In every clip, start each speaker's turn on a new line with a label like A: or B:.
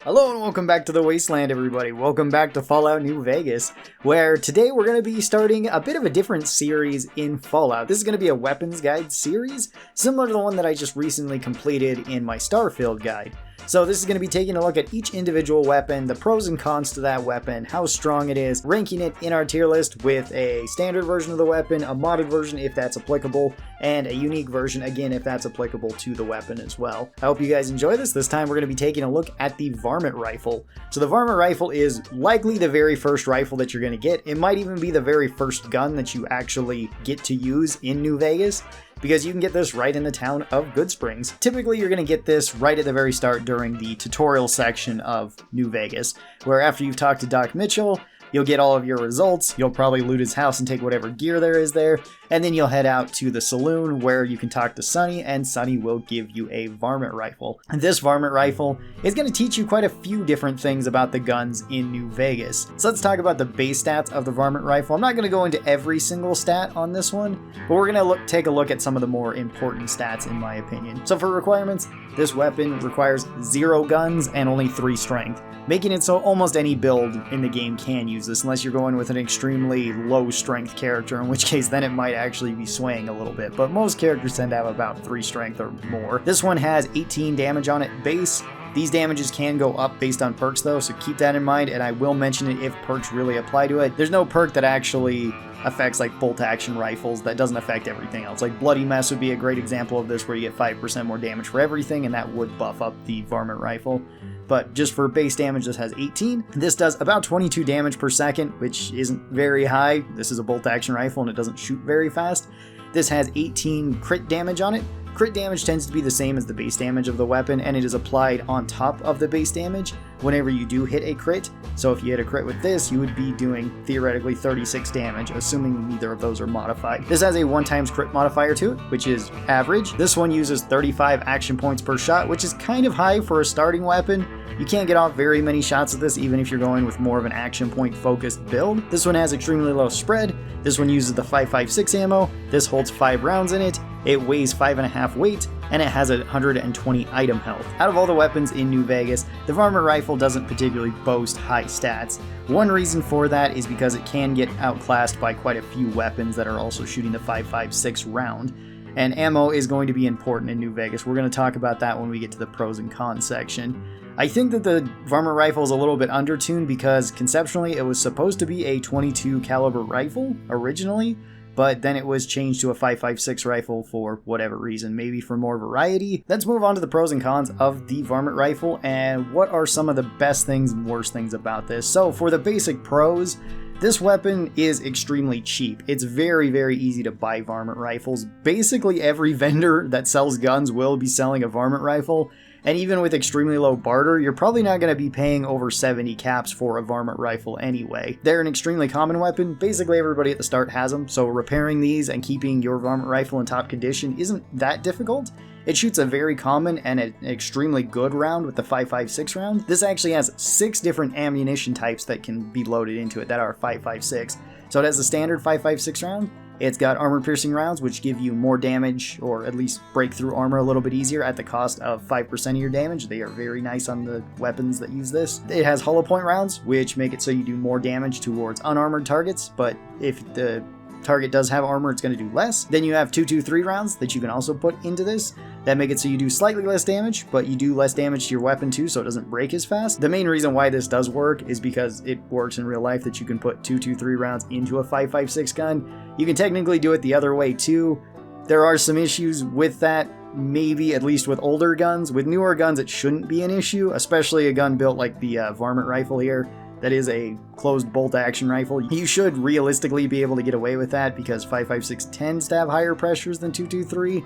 A: Hello and welcome back to the Wasteland, everybody. Welcome back to Fallout New Vegas, where today we're going to be starting a bit of a different series in Fallout. This is going to be a weapons guide series, similar to the one that I just recently completed in my Starfield guide. So this is going to be taking a look at each individual weapon, the pros and cons to that weapon, how strong it is, ranking it in our tier list with a standard version of the weapon, a modded version if that's applicable, and a unique version, again, if that's applicable to the weapon as well. I hope you guys enjoy this. This time we're going to be taking a look at the Varmint Rifle. So the Varmint Rifle is likely the very first rifle that you're going to get. It might even be the very first gun that you actually get to use in New Vegas, because you can get this right in the town of Goodsprings. Typically, you're going to get this right at the very start during the tutorial section of New Vegas, where after you've talked to Doc Mitchell, you'll get all of your results, you'll probably loot his house and take whatever gear there is there, and then you'll head out to the saloon where you can talk to Sonny, and Sonny will give you a Varmint Rifle. And this Varmint Rifle is going to teach you quite a few different things about the guns in New Vegas. So let's talk about the base stats of the Varmint Rifle. I'm not going to go into every single stat on this one, but we're going to take a look at some of the more important stats in my opinion. So for requirements, this weapon requires 0 guns and only 3 strength, making it so almost any build in the game can use this, unless you're going with an extremely low strength character, in which case then it might actually be swaying a little bit, but most characters tend to have about 3 strength or more. This one has 18 damage on it base. These damages can go up based on perks though, so keep that in mind, and I will mention it if perks really apply to it. There's no perk that actually affects like bolt action rifles that doesn't affect everything else. Like Bloody Mess would be a great example of this, where you get 5% more damage for everything, and that would buff up the Varmint Rifle. But just for base damage, this has 18. This does about 22 damage per second, which isn't very high. This is a bolt action rifle and it doesn't shoot very fast. This has 18 crit damage on it. Crit damage tends to be the same as the base damage of the weapon, and it is applied on top of the base damage whenever you do hit a crit. So if you hit a crit with this, you would be doing theoretically 36 damage, assuming neither of those are modified. This has a 1x crit modifier to it, which is average. This one uses 35 action points per shot, which is kind of high for a starting weapon. You can't get off very many shots of this, even if you're going with more of an action point focused build. This one has extremely low spread. This one uses the 5.56 ammo. This holds 5 rounds in it. It weighs 5.5 weight, and it has 120 item health. Out of all the weapons in New Vegas, the Varmint Rifle doesn't particularly boast high stats. One reason for that is because it can get outclassed by quite a few weapons that are also shooting the 5.56 round. And ammo is going to be important in New Vegas. We're going to talk about that when we get to the pros and cons section. I think that the Varmint Rifle is a little bit undertuned because conceptually it was supposed to be a 22 caliber rifle originally, but then it was changed to a 5.56 rifle for whatever reason, maybe for more variety. Let's move on to the pros and cons of the Varmint Rifle and what are some of the best things and worst things about this. So for the basic pros, this weapon is extremely cheap. It's very, very easy to buy Varmint Rifles. Basically every vendor that sells guns will be selling a Varmint Rifle. And even with extremely low barter, you're probably not going to be paying over 70 caps for a Varmint Rifle anyway. They're an extremely common weapon. Basically everybody at the start has them, so repairing these and keeping your Varmint Rifle in top condition isn't that difficult. It shoots a very common and an extremely good round with the 5.56 round. This actually has 6 different ammunition types that can be loaded into it that are 5.56. So it has the standard 5.56 round. It's got armor-piercing rounds, which give you more damage, or at least break through armor a little bit easier at the cost of 5% of your damage. They are very nice on the weapons that use this. It has hollow point rounds, which make it so you do more damage towards unarmored targets, but if the target does have armor, it's going to do less. Then you have 223 rounds that you can also put into this that make it so you do slightly less damage, but you do less damage to your weapon too, so it doesn't break as fast. The main reason why this does work is because it works in real life that you can put 223 rounds into a 5.56 gun. You can technically do it the other way too. There are some issues with that, maybe at least with older guns. With newer guns, it shouldn't be an issue, especially a gun built like the Varmint Rifle here. That is a closed bolt action rifle. You should realistically be able to get away with that because 5.56 tends to have higher pressures than 223,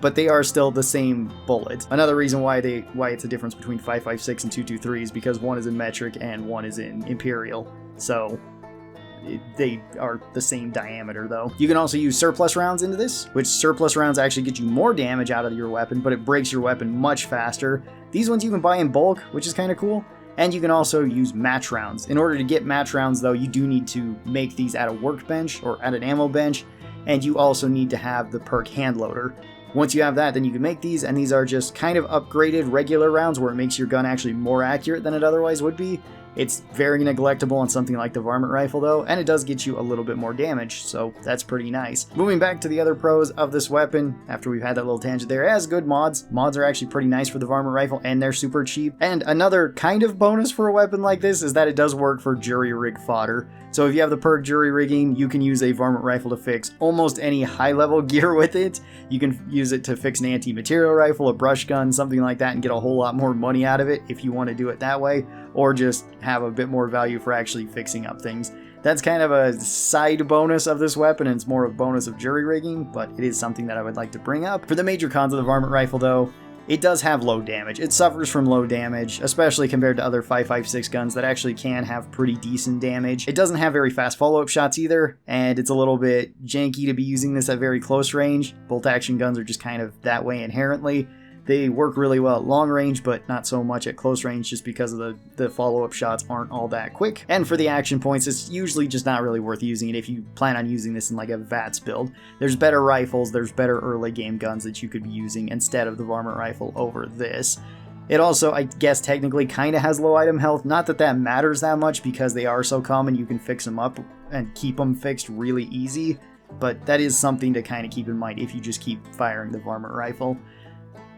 A: but they are still the same bullet. Another reason why it's a difference between 5.56 and 223 is because one is in metric and one is in imperial. So they are the same diameter though. You can also use surplus rounds into this, which surplus rounds actually get you more damage out of your weapon, but it breaks your weapon much faster. These ones you can buy in bulk, which is kind of cool. And you can also use match rounds. In order to get match rounds though, you do need to make these at a workbench or at an ammo bench, and you also need to have the perk hand loader. Once you have that, then you can make these, and these are just kind of upgraded regular rounds where it makes your gun actually more accurate than it otherwise would be. It's very neglectable on something like the Varmint Rifle though, and it does get you a little bit more damage, so that's pretty nice. Moving back to the other pros of this weapon, after we've had that little tangent there, it has good mods. Mods are actually pretty nice for the Varmint Rifle, and they're super cheap. And another kind of bonus for a weapon like this is that it does work for jury rig fodder. So if you have the perk jury rigging, you can use a Varmint Rifle to fix almost any high-level gear with it. You can use it to fix an anti-material rifle, a brush gun, something like that, and get a whole lot more money out of it if you want to do it that way, or just have a bit more value for actually fixing up things. That's kind of a side bonus of this weapon, and it's more a bonus of jury rigging, but it is something that I would like to bring up. For the major cons of the Varmint Rifle though, it does have low damage. It suffers from low damage, especially compared to other 5.56 guns that actually can have pretty decent damage. It doesn't have very fast follow-up shots either, and it's a little bit janky to be using this at very close range. Bolt-action guns are just kind of that way inherently. They work really well at long range, but not so much at close range just because of the follow-up shots aren't all that quick. And for the action points, it's usually just not really worth using it if you plan on using this in like a VATS build. There's better rifles, there's better early game guns that you could be using instead of the Varmint Rifle over this. It also, I guess, technically kind of has low item health. Not that that matters that much because they are so common, you can fix them up and keep them fixed really easy. But that is something to kind of keep in mind if you just keep firing the Varmint Rifle.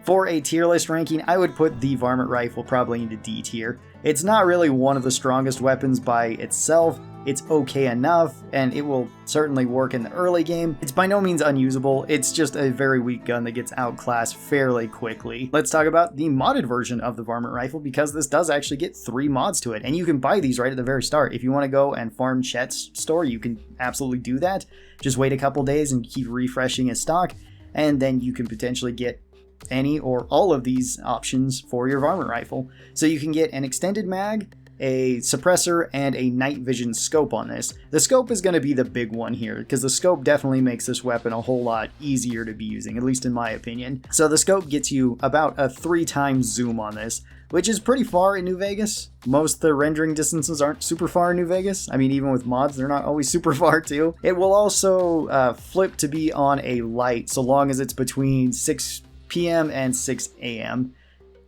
A: For a tier list ranking, I would put the Varmint Rifle probably into D tier. It's not really one of the strongest weapons by itself. It's okay enough, and it will certainly work in the early game. It's by no means unusable, it's just a very weak gun that gets outclassed fairly quickly. Let's talk about the modded version of the Varmint Rifle, because this does actually get 3 mods to it, and you can buy these right at the very start. If you want to go and farm Chet's store, you can absolutely do that. Just wait a couple days and keep refreshing his stock, and then you can potentially get any or all of these options for your Varmint Rifle. So you can get an extended mag, a suppressor, and a night vision scope on this. The scope is going to be the big one here, because the scope definitely makes this weapon a whole lot easier to be using, at least in my opinion. So the scope gets you about a 3 times zoom on this, which is pretty far in New Vegas. Most of the rendering distances aren't super far in New Vegas. I mean, even with mods, they're not always super far too. It will also flip to be on a light, so long as it's between 6 p.m. and 6 a.m.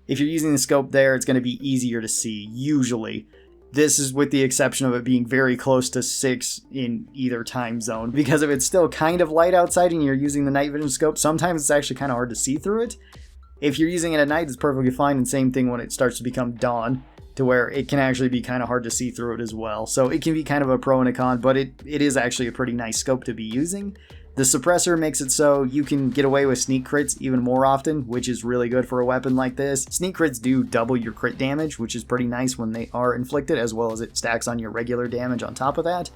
A: If you're using the scope there, it's going to be easier to see, usually. This is with the exception of it being very close to 6 in either time zone. Because if it's still kind of light outside and you're using the night vision scope, sometimes it's actually kind of hard to see through it. If you're using it at night, it's perfectly fine, and same thing when it starts to become dawn, to where it can actually be kind of hard to see through it as well. So it can be kind of a pro and a con, but it is actually a pretty nice scope to be using. The suppressor makes it so you can get away with sneak crits even more often, which is really good for a weapon like this. Sneak crits do double your crit damage, which is pretty nice when they are inflicted, as well as it stacks on your regular damage on top of that.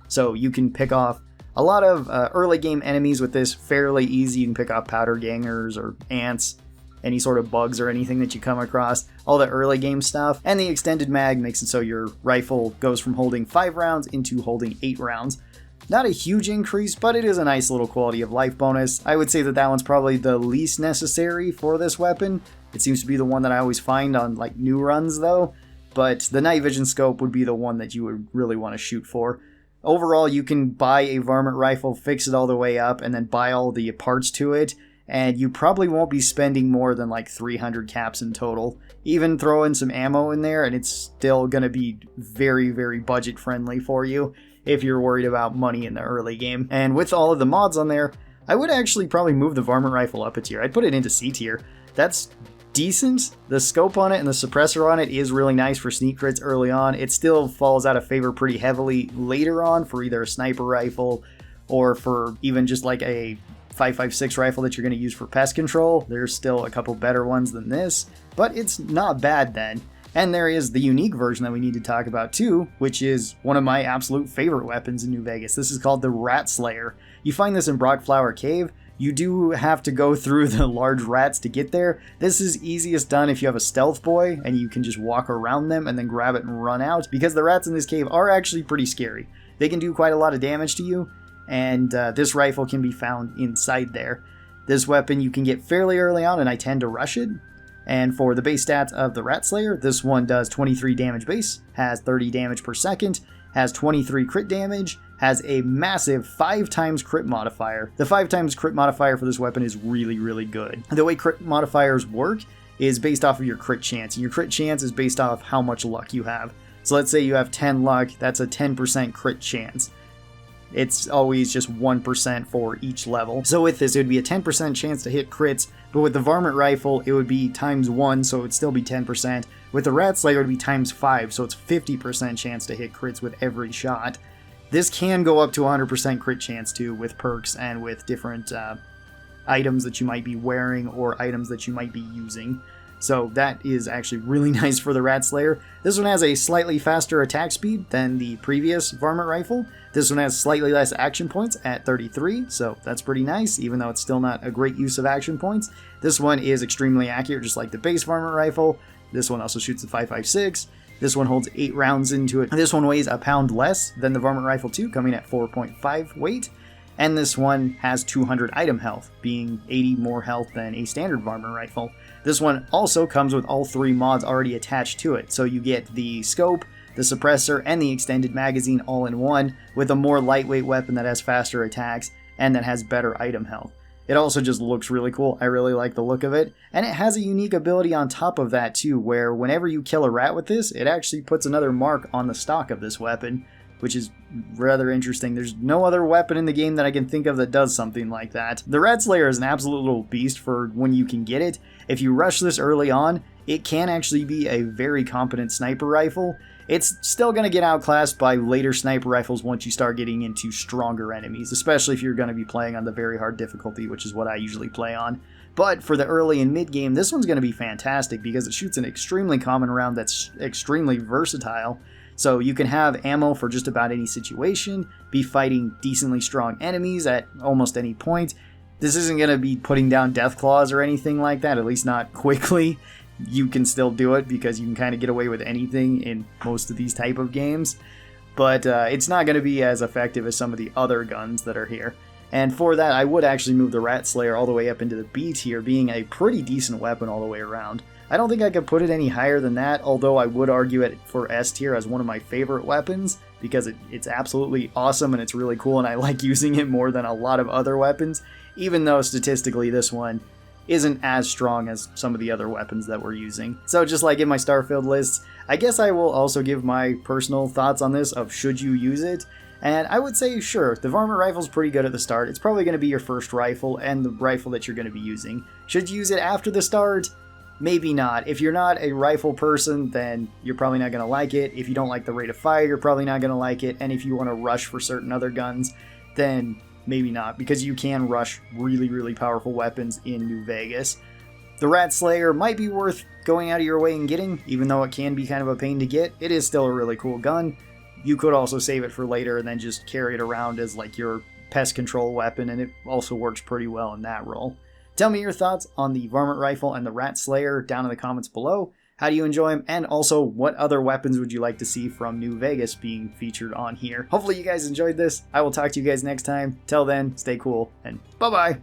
A: So you can pick off a lot of early game enemies with this fairly easy. You can pick off powder gangers or ants, any sort of bugs or anything that you come across, all the early game stuff. And the extended mag makes it so your rifle goes from holding 5 rounds into holding 8 rounds. Not a huge increase, but it is a nice little quality of life bonus. I would say that that one's probably the least necessary for this weapon. It seems to be the one that I always find on like new runs though, but the night vision scope would be the one that you would really want to shoot for. Overall, you can buy a Varmint Rifle, fix it all the way up, and then buy all the parts to it, and you probably won't be spending more than like 300 caps in total. Even throw in some ammo in there, and it's still going to be very, very budget friendly for you if you're worried about money in the early game. And with all of the mods on there, I would actually probably move the Varmint Rifle up a tier. I'd put it into C tier. That's decent. The scope on it and the suppressor on it is really nice for sneak crits early on. It still falls out of favor pretty heavily later on for either a sniper rifle or for even just like a 5.56 rifle that you're going to use for pest control. There's still a couple better ones than this, but it's not bad then. And there is the unique version that we need to talk about too, which is one of my absolute favorite weapons in New Vegas. This is called the Rat Slayer. You find this in Brockflower Cave. You do have to go through the large rats to get there. This is easiest done if you have a stealth boy and you can just walk around them and then grab it and run out, because the rats in this cave are actually pretty scary. They can do quite a lot of damage to you, and this rifle can be found inside there. This weapon you can get fairly early on, and I tend to rush it. And for the base stats of the Rat Slayer, this one does 23 damage base, has 30 damage per second, has 23 crit damage, has a massive 5 times crit modifier. The 5 times crit modifier for this weapon is really, really good. The way crit modifiers work is based off of your crit chance, and your crit chance is based off how much luck you have. So let's say you have 10 luck, that's a 10% crit chance. It's always just 1% for each level. So with this, it would be a 10% chance to hit crits, but with the Varmint Rifle, it would be times 1, so it would still be 10%. With the Rat Slayer, it would be times 5, so it's 50% chance to hit crits with every shot. This can go up to 100% crit chance too, with perks and with different items that you might be wearing or items that you might be using. So that is actually really nice for the Rat Slayer. This one has a slightly faster attack speed than the previous Varmint Rifle. This one has slightly less action points at 33, so that's pretty nice, even though it's still not a great use of action points. This one is extremely accurate, just like the base Varmint Rifle. This one also shoots at 5.56. This one holds 8 rounds into it. This one weighs a pound less than the Varmint Rifle 2, coming at 4.5 weight. And this one has 200 item health, being 80 more health than a standard Varmint Rifle. This one also comes with all 3 mods already attached to it, so you get the scope, the suppressor, and the extended magazine all in one, with a more lightweight weapon that has faster attacks and that has better item health. It also just looks really cool. I really like the look of it, and it has a unique ability on top of that too, where whenever you kill a rat with this, it actually puts another mark on the stock of this weapon, which is rather interesting. There's no other weapon in the game that I can think of that does something like that. The Rat Slayer is an absolute little beast for when you can get it. If you rush this early on, it can actually be a very competent sniper rifle. It's still going to get outclassed by later sniper rifles once you start getting into stronger enemies, especially if you're going to be playing on the very hard difficulty, which is what I usually play on. But for the early and mid game, this one's going to be fantastic because it shoots an extremely common round that's extremely versatile. So you can have ammo for just about any situation, be fighting decently strong enemies at almost any point. This isn't going to be putting down death claws or anything like that, at least not quickly. You can still do it because you can kind of get away with anything in most of these type of games. But it's not going to be as effective as some of the other guns that are here. And for that, I would actually move the Rat Slayer all the way up into the B tier, being a pretty decent weapon all the way around. I don't think I could put it any higher than that, although I would argue it for S tier as one of my favorite weapons, because it's absolutely awesome and it's really cool, and I like using it more than a lot of other weapons, even though statistically this one isn't as strong as some of the other weapons that we're using. So just like in my Starfield lists, I guess I will also give my personal thoughts on this of should you use it. And I would say, sure, the Varmint Rifle's pretty good at the start. It's probably going to be your first rifle and the rifle that you're going to be using. Should you use it after the start? Maybe not. If you're not a rifle person, then you're probably not going to like it. If you don't like the rate of fire, you're probably not going to like it. And if you want to rush for certain other guns, then maybe not, because you can rush really, really powerful weapons in New Vegas. The Rat Slayer might be worth going out of your way and getting, even though it can be kind of a pain to get. It is still a really cool gun. You could also save it for later and then just carry it around as like your pest control weapon, and it also works pretty well in that role. Tell me your thoughts on the Varmint Rifle and the Rat Slayer down in the comments below. How do you enjoy them? And also, what other weapons would you like to see from New Vegas being featured on here? Hopefully you guys enjoyed this. I will talk to you guys next time. Till then, stay cool, and bye-bye!